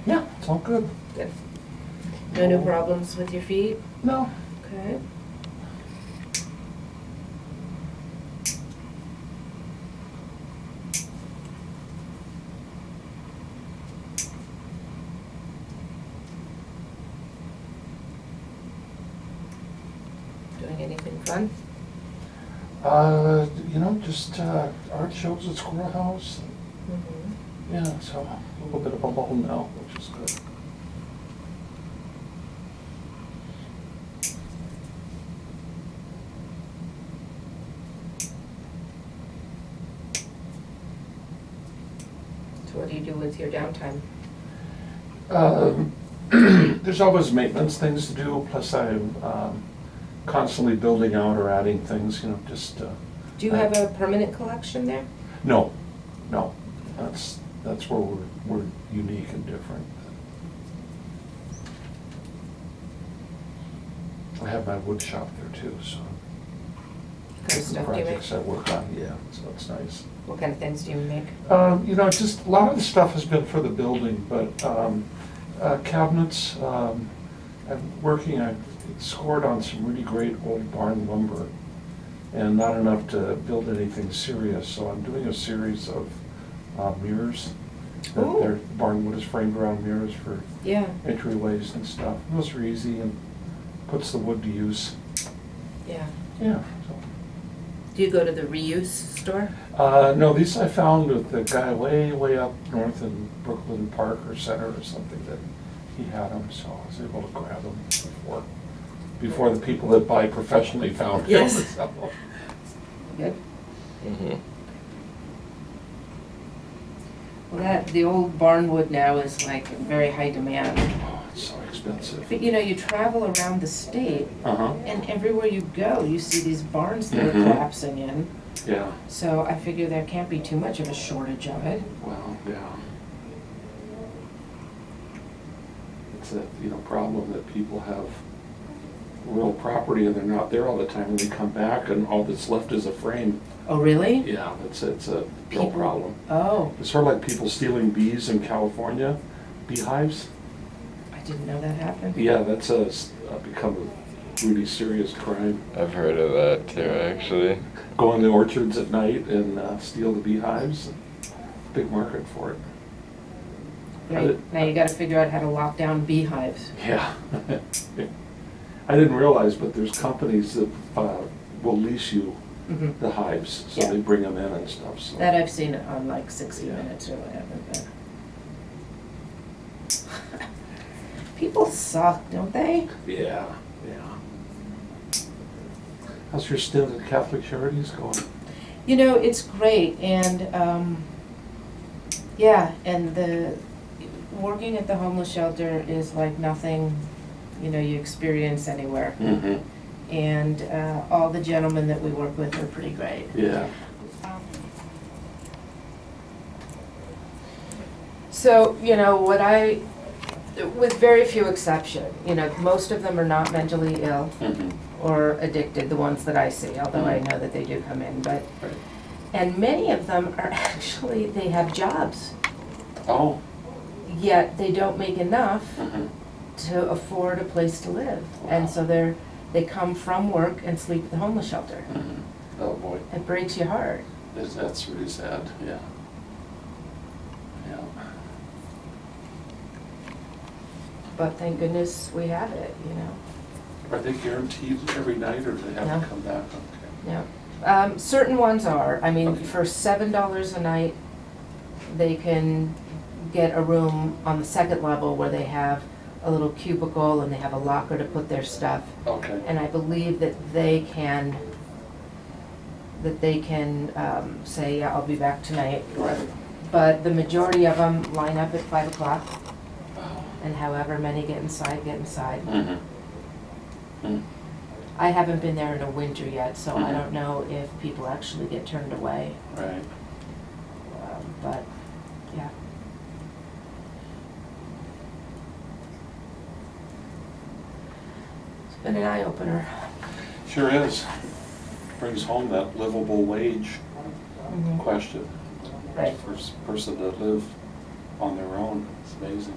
Yeah, it's all good. Good. No new problems with your feet? No. Okay. Doing anything fun? Just art shows at Squirrel House. Mm-hmm. Yeah, so a little bit of a lull now, which is good. So what do you do with your downtime? There's always maintenance things to do, plus I'm constantly building out or adding things, just. Do you have a permanent collection there? No, that's where we're unique and different. I have my wood shop there too, so. What kind of stuff do you make? Projects I work on, yeah, so it's nice. What kind of things do you make? Just a lot of the stuff has been for the building, but cabinets, I scored on some really great old barn lumber and not enough to build anything serious, so I'm doing a series of mirrors. Ooh. They're barn wood is framed around mirrors for Yeah. entryways and stuff. Those are easy and puts the wood to use. Yeah. Yeah. Do you go to the reuse store? No, these I found with the guy way up north in Brooklyn Park or Center or something that he had them, so I was able to grab them before the people that buy professionally found them. Yes. So. Good. Mm-hmm. Well, the old barn wood now is like in very high demand. Oh, it's so expensive. But you travel around the state Uh-huh. and everywhere you go, you see these barns that are Mhm. collapsing in. Yeah. So I figure there can't be too much of a shortage of it. Well, yeah. It's a problem that people have real property and they're not there all the time and they come back and all that's left is a frame. Oh, really? Yeah, it's a real People- problem. Oh, It's sort of like people stealing bees in California, beehives. I didn't know that happened. Yeah, that's become a really serious crime. I've heard of that too, actually. Go in the orchards at night and steal the beehives. Big market for it. Right. Now you gotta figure out how to lock down beehives. Yeah. I didn't realize, but there's companies that will lease you Mhm. the hives, so Yeah. they bring them in and stuff, so. That I've seen on like 60 Yeah. Minutes or whatever, but. People suck, don't they? Yeah. How's your stint at Catholic Charities going? It's great, and, and the, working at the homeless shelter is like nothing, you experience anywhere. Mm-hmm. And all the gentlemen that we work with are pretty great. Yeah. So, with very few exceptions, most of them are not mentally ill Mm-hmm. or addicted, the ones that I see, although I know that they do come in, but, Right. and many of them are actually, they have jobs, Oh. yet they don't make enough Mm-hmm. to afford a place to live. And so they come from work and sleep at the homeless shelter. Mm-hmm. Oh, boy. It breaks your heart. That's really sad, yeah. Yeah. But thank goodness we have it, Are they guaranteed every night, or do they have No. to come back? Okay. Yeah. Certain ones are. I mean, Okay. for $7 a night, they can get a room on the second level where they have a little cubicle and they have a locker to put their stuff. Okay. And I believe that they can say, yeah, I'll be back tonight. Right. But the majority of them line up at 5 o'clock, Oh. and however many get inside, get inside. Mm-hmm. Mm. I haven't been there in a winter yet, so I Mhm. don't know if people actually get turned away. Right. But, yeah. It's been an eye-opener. Sure is. Brings home that livable wage Mhm. question. Right. First person to live on their own, it's amazing.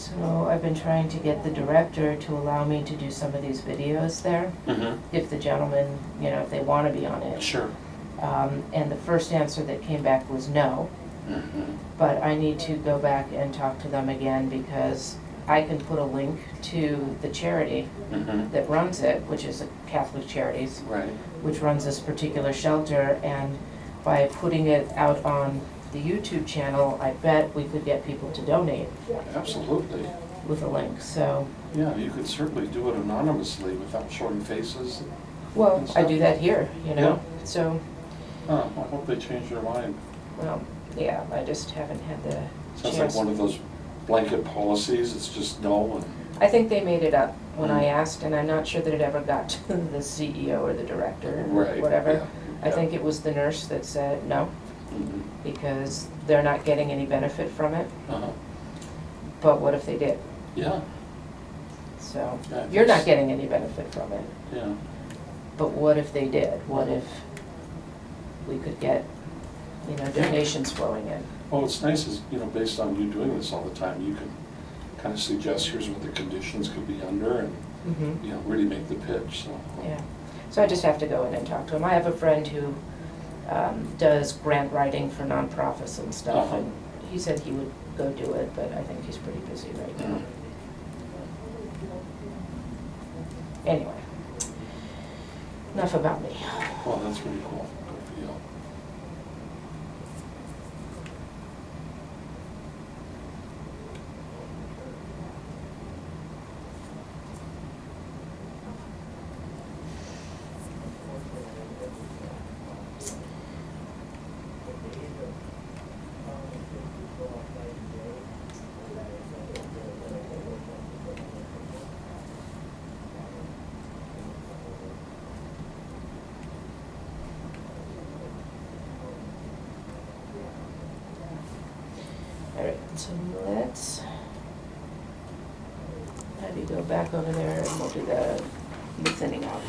So I've been trying to get the director to allow me to do some of these videos there, if the gentlemen, you know, if they want to be on it. Sure. And the first answer that came back was no. But I need to go back and talk to them again because I can put a link to the charity that runs it, which is a Catholic Charities, Right. which runs this particular shelter, and by putting it out on the YouTube channel, I bet we could get people to donate Absolutely. with a link, so. Yeah, you could certainly do it anonymously without showing faces. Well, I do that here, you know, so, I hope they change their mind. well, yeah, I just haven't had the Sounds like chance. one of those blanket policies, it's just no and. I think they made it up when I asked, and I'm not sure that it ever got to the CEO or the director or Right, whatever. yeah, I yeah. think it was the nurse that said no, because they're not getting any benefit from it, Uh-huh. but what if they did? Yeah, So, Yeah, you're not it's- getting any benefit from it, yeah. but what if they did? What if we could get, you know, donations flowing in? Well, what's nice is, you know, based on you doing this all the time, you can kind of suggest here's what the conditions could be under and, Mm-hmm. you know, really make the pitch, so. Yeah, so I just have to go in and talk to him. I have a friend who does grant writing for nonprofits and stuff, Uh-huh. and he said he would go do it, but I think he's pretty busy right now. Mm. Anyway, enough about me. Well, that's pretty cool. Good for you. All right, so let's have you go back over there and we'll do the thinning out.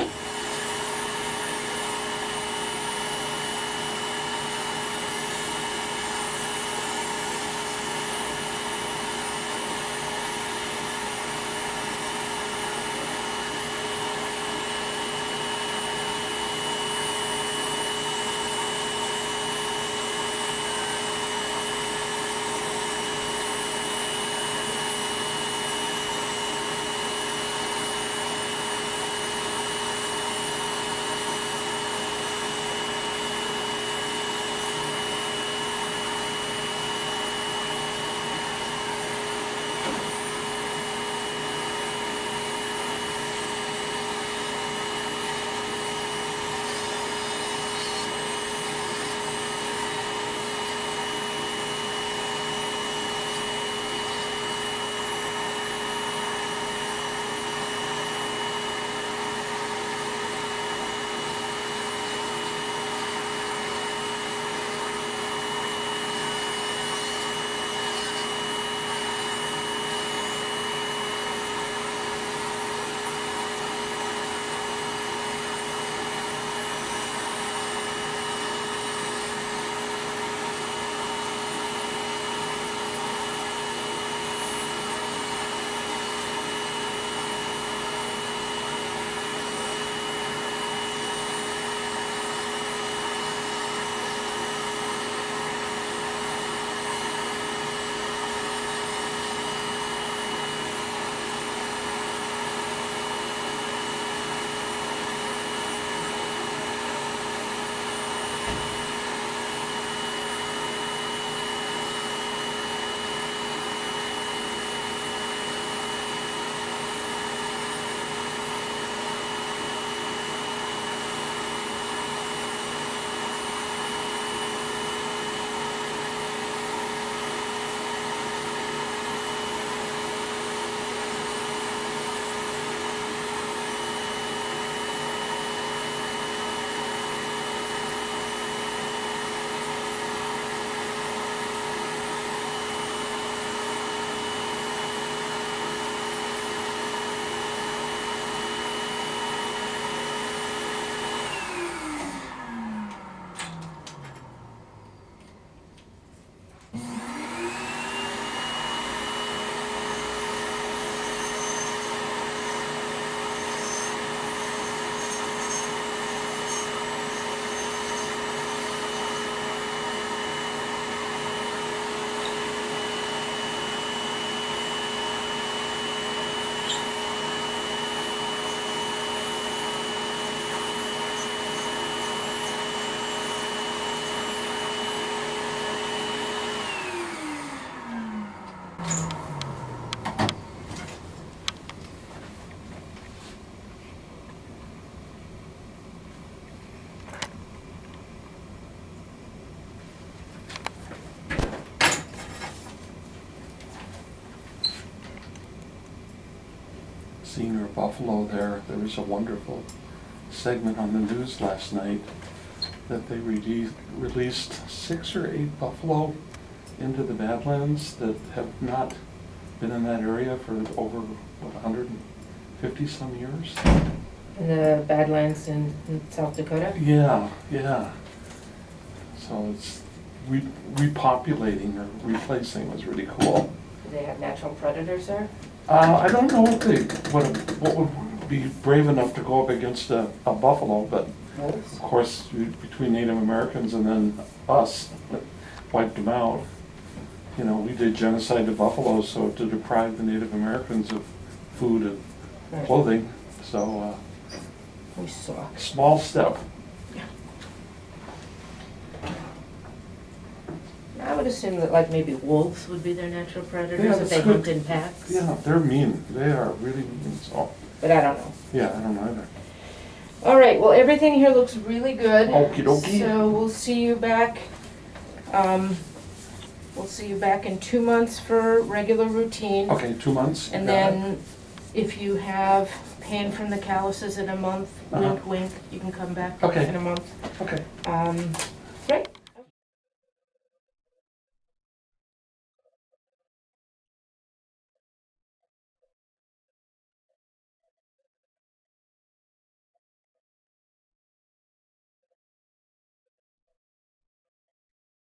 seen or buffalo there. There was a wonderful segment on the news last night that they released 6 or 8 buffalo into the Badlands that have not been in that area for over, what, 150 some years? In the Badlands in South Dakota? Yeah, yeah. So it's repopulating or replacing was really cool. Do they have natural predators there? I don't know what would be brave enough to go up against a buffalo, but Wolves? of course, between Native Americans and then us, wiped them out. You know, we did genocide to buffaloes, so to deprive the Native Americans of food and Right. clothing, so We suck. small step. I would assume that like maybe wolves would be their natural Yeah, predators if that's they good. hunt in packs. Yeah, they're mean. They are really mean, so, But I don't know. yeah, I don't know either. All right, well, everything here looks really good. Okey dokey. So we'll see you back, we'll see you back in 2 months for regular routine. Okay, 2 months. And got it. then if you have pain from the calluses in a month, Uh-huh. wink, wink, you can come back Okay. in a month. Okay,